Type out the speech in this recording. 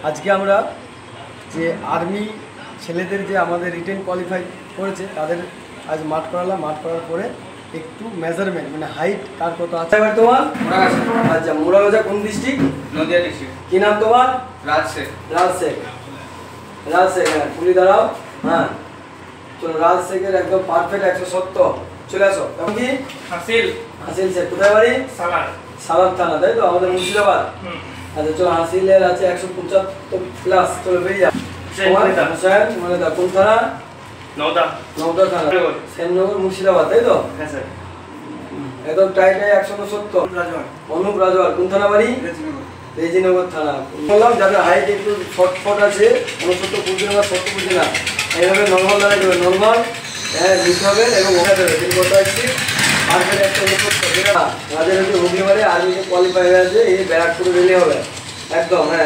আজকে আমরা যে আর্মি ছেলেদের যে আমাদের রিটেন কোয়ালিফাই করেছে তাদের আজ মাঠ করালাম। মাঠ করার পরে একটু মেজারমেন্ট মানে হাইট কার কত আছে। এবার তোমার আচ্ছা, মোড়াগাছা কোন ডিস্ট্রিক্ট? নদিয়া ডিস্ট্রিক্ট। কি নাম তোমার? রাজ শেখ। রাজ শেখ। রাজ শেখ, হ্যাঁ পুলি দাঁড়াও। হ্যাঁ চলো, রাজ শেখের একদম পারফেক্ট 170। চলে আসো। এখন কি? হাসিল। হাসিল শেখ। কোথায় বাড়ি? সালার। সালার থানা, তাই তো আমাদের মুর্শিদাবাদ। আচ্ছা চলো, হাসিলের আছে 175 প্লাস। চলো বেরিয়ে যাও। কোন থানা? নওদা। নওদা থানা, শ্যামনগর, মুর্শিদাবাদ, তাই তো? হ্যাঁ স্যার। একদম টাইট 170। অনুপ রাজওয়ার। কোন থানা বাড়ি? রেজিনগর থানা। বললাম যাদের হাইট একটু শর্টফট আছে, 69 বুঝতে না, 70 বুঝতে না, এইভাবে নর্মাল দাঁড়াই দেবে। নর্মাল হ্যাঁ নিতে হবে এবং ওটা দেবে। তিনি কথা আসছি মার্কেট 169 যেটা যাদের হচ্ছে হুগলি বাড়ি আর্মিতে কোয়ালিফাই হয়ে আছে, এই ব্যারাকপুরে রেলে হবে একদম। হ্যাঁ।